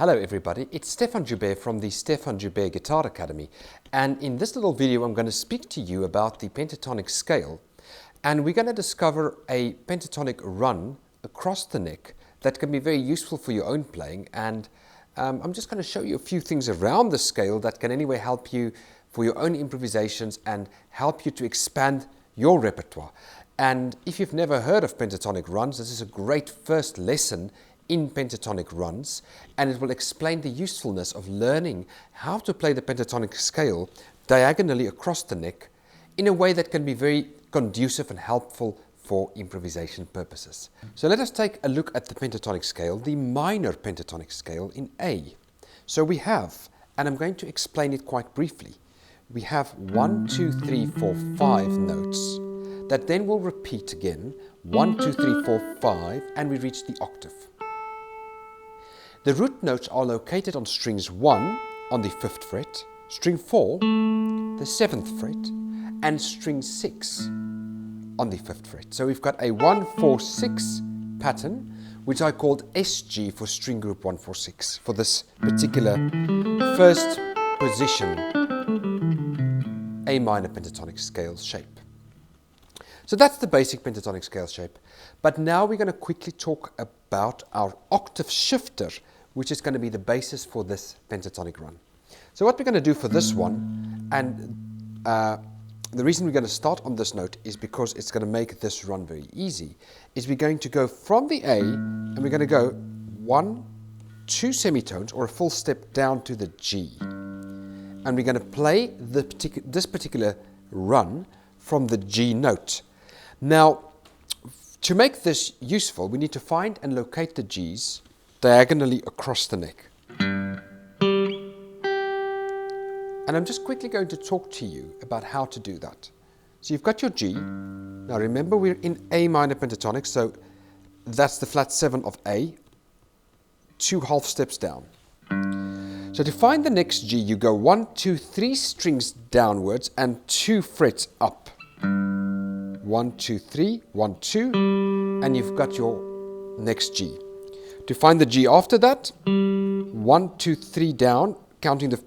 Hello everybody, it's Stefan Joubert from the Stefan Joubert Guitar Academy, and in this little video I'm going to speak to you about the pentatonic scale, and we're going to discover a pentatonic run across the neck that can be very useful for your own playing. And I'm just going to show you a few things around the scale that can anyway help you for your own improvisations and help you to expand your repertoire. And if you've never heard of pentatonic runs, this is a great first lesson in pentatonic runs, and it will explain the usefulness of learning how to play the pentatonic scale diagonally across the neck in a way that can be very conducive and helpful for improvisation purposes. So let us take a look at the pentatonic scale, the minor pentatonic scale in A. So we have, and I'm going to explain it quite briefly, we have 1, 2, 3, 4, 5 notes that then will repeat again, 1, 2, 3, 4, 5, and we reach the octave. The root notes are located on strings 1 on the 5th fret, string 4, the 7th fret, and string 6 on the 5th fret. So we've got a 1, 4, 6 pattern, which I called SG for string group 1, 4, 6, for this particular first position A minor pentatonic scale shape. So that's the basic pentatonic scale shape. But now we're going to quickly talk about our octave shifter, which is going to be the basis for this pentatonic run. So what we're going to do for this one, and the reason we're going to start on this note is because it's going to make this run very easy, is we're going to go from the A and we're going to go 1, 2 semitones or a full step down to the G. And we're going to play this particular run from the G note. Now, to make this useful, we need to find and locate the Gs diagonally across the neck. And I'm just quickly going to talk to you about how to do that. So you've got your G. Now remember, we're in A minor pentatonic, so that's the flat 7 of A, 2 half steps down. So to find the next G, you go 1, 2, 3 strings downwards and 2 frets up. 1, 2, 3, 1, 2, and you've got your next G. To find the G after that, 1, 2, 3 down, counting the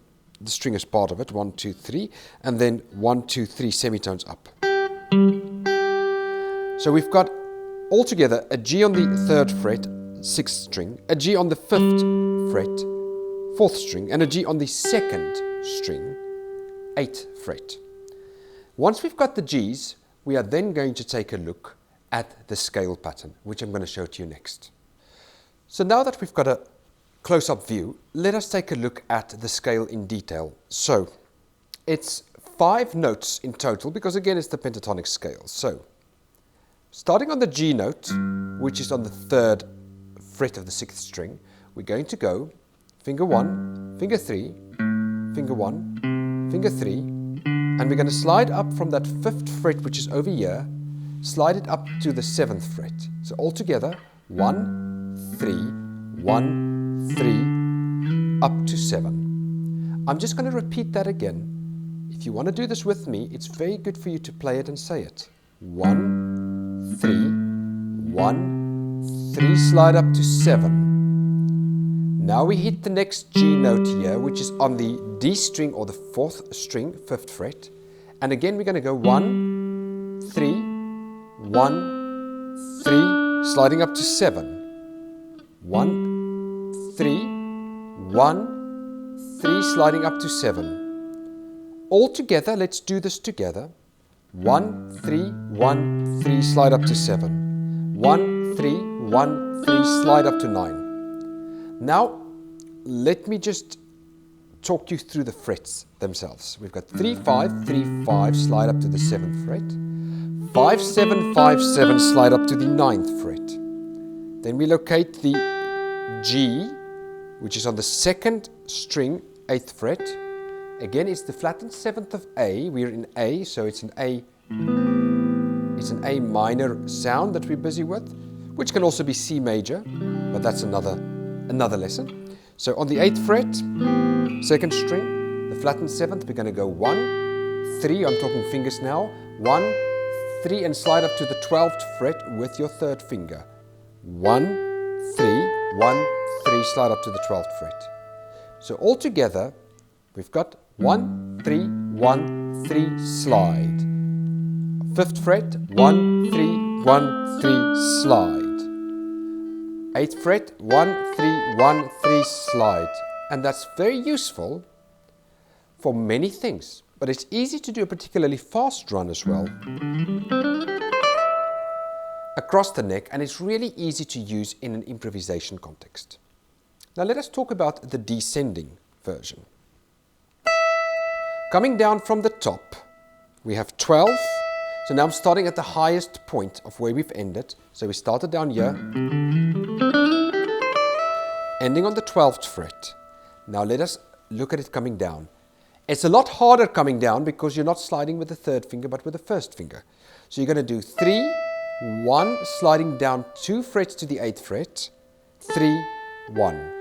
string as part of it, 1, 2, 3, and then 1, 2, 3 semitones up. So we've got altogether a G on the 3rd fret, 6th string, a G on the 5th fret, 4th string, and a G on the 2nd string, 8th fret. Once we've got the Gs, we are then going to take a look at the scale pattern, which I'm going to show to you next. So now that we've got a close-up view, let us take a look at the scale in detail. So it's 5 notes in total, because again it's the pentatonic scale. So starting on the G note, which is on the 3rd fret of the 6th string, we're going to go finger 1, finger 3, finger 1, finger 3, and we're going to slide up from that 5th fret, which is over here, slide it up to the 7th fret. So altogether 1, 3, 1, 3, up to 7. I'm just going to repeat that again. If you want to do this with me, it's very good for you to play it and say it. 1, 3, 1, 3, slide up to 7. Now we hit the next G note here, which is on the D string or the 4th string, 5th fret. And again, we're going to go 1, 3, 1, 3, sliding up to 7. 1, 3, 1, 3, sliding up to 7. All together, let's do this together. 1, 3, 1, 3, slide up to 7. 1, 3, 1, 3, slide up to 9. Now, let me just talk you through the frets themselves. We've got 3, 5, 3, 5, slide up to the 7th fret. 5, 7, 5, 7, slide up to the 9th fret. Then we locate the G, which is on the 2nd string, 8th fret. Again, it's the flattened 7th of A. We're in A, so it's an A minor sound that we're busy with, which can also be C major, but that's another lesson. So on the 8th fret, 2nd string, the flattened 7th, we're going to go 1, 3, I'm talking fingers now, 1, 3, and slide up to the 12th fret with your 3rd finger. 1, 3, 1, 3, slide up to the 12th fret. So altogether, we've got 1, 3, 1, 3, slide. 5th fret, 1, 3, 1, 3, slide. 8th fret, 1, 3, 1, 3, slide. And that's very useful for many things, but it's easy to do a particularly fast run as well across the neck, and it's really easy to use in an improvisation context. Now let us talk about the descending version. Coming down from the top, we have 12. So now I'm starting at the highest point of where we've ended. So we started down here, ending on the 12th fret. Now let us look at it coming down. It's a lot harder coming down because you're not sliding with the 3rd finger but with the 1st finger. So you're going to do 3, 1, sliding down 2 frets to the 8th fret, 3, 1.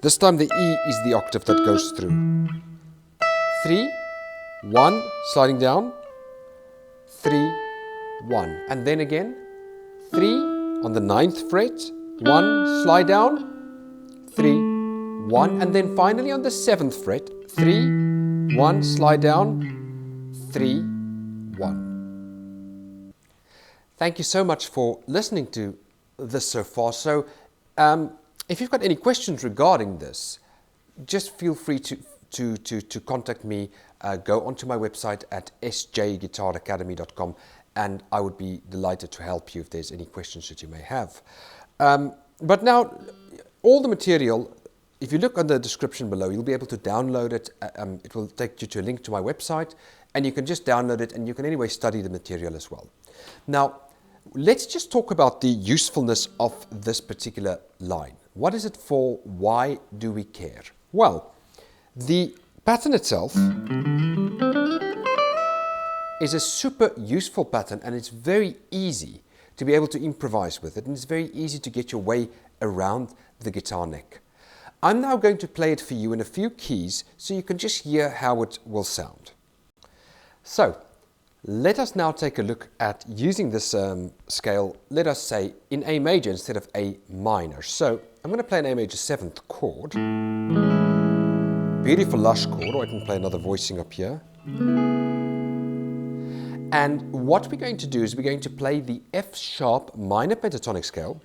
This time the E is the octave that goes through. 3, 1, sliding down, 3, 1. And then again, 3 on the 9th fret, 1, slide down, 3, 1. And then finally on the 7th fret, 3, 1, slide down, 3, 1. Thank you so much for listening to this so far. So if you've got any questions regarding this, just feel free to contact me. Go onto my website at sjguitaracademy.com, and I would be delighted to help you if there's any questions that you may have. But now, all the material, if you look on the description below, you'll be able to download it. It will take you to a link to my website, and you can just download it, and you can anyway study the material as well. Now, let's just talk about the usefulness of this particular line. What is it for? Why do we care? Well, the pattern itself is a super useful pattern, and it's very easy to be able to improvise with it, and it's very easy to get your way around the guitar neck. I'm now going to play it for you in a few keys so you can just hear how it will sound. So, let us now take a look at using this scale, let us say, in A major instead of A minor. So, I'm going to play an A major 7th chord. Beautiful lush chord, or I can play another voicing up here. And what we're going to do is we're going to play the F sharp minor pentatonic scale,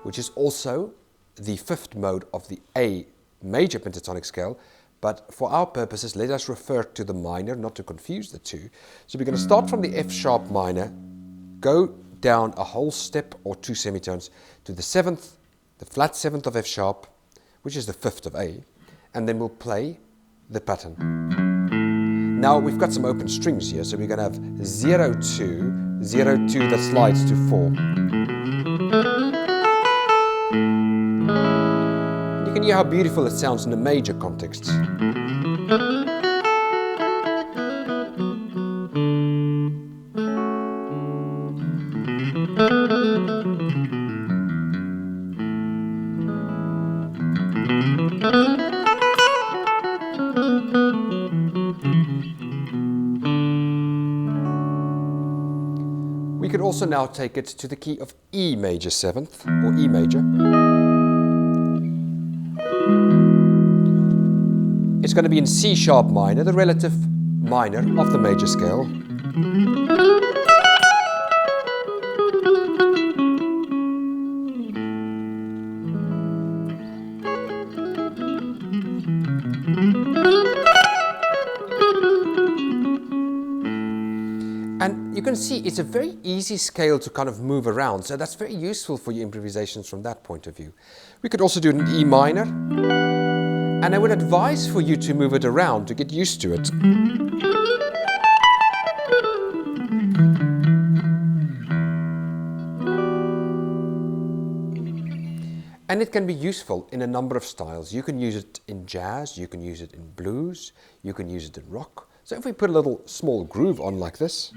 which is also the 5th mode of the A major pentatonic scale. But for our purposes, let us refer to the minor, not to confuse the two. So we're going to start from the F sharp minor, go down a whole step or 2 semitones to the 7th, the flat 7th of F sharp, which is the 5th of A, and then we'll play the pattern. Now we've got some open strings here, so we're going to have 0, 2, 0, 2 that slides to 4. You can hear how beautiful it sounds in a major context. We could also now take it to the key of E major 7th, or E major. It's going to be in C sharp minor, the relative minor of the major scale. And you can see it's a very easy scale to kind of move around, so that's very useful for your improvisations from that point of view. We could also do an E minor, and I would advise for you to move it around to get used to it. And it can be useful in a number of styles. You can use it in jazz, you can use it in blues, you can use it in rock. So if we put a little small groove on like this,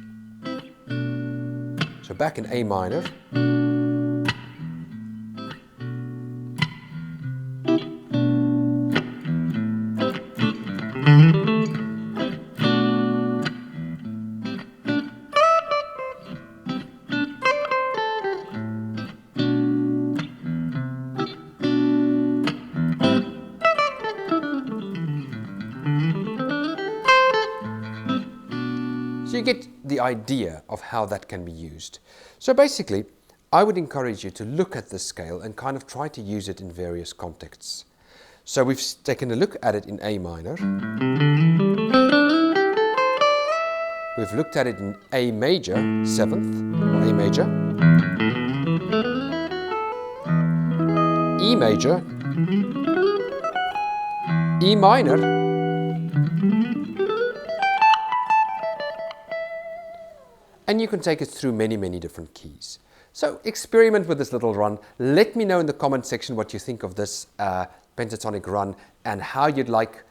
so back in A minor, the idea of how that can be used. So basically, I would encourage you to look at this scale and kind of try to use it in various contexts. So we've taken a look at it in A minor. We've looked at it in A major, 7th, or A major. E major. E minor. And you can take it through many, many different keys. So experiment with this little run. Let me know in the comment section what you think of this pentatonic run and how you'd like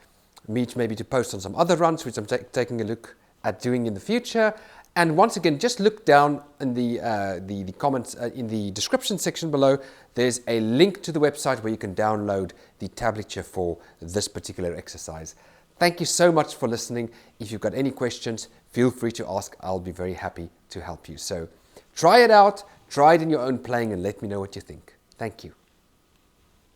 me to maybe to post on some other runs, which I'm taking a look at doing in the future. And once again, just look down in the comments in the description section below. There's a link to the website where you can download the tablature for this particular exercise. Thank you so much for listening. If you've got any questions, feel free to ask. I'll be very happy to help you. So try it out, try it in your own playing, and let me know what you think. Thank you.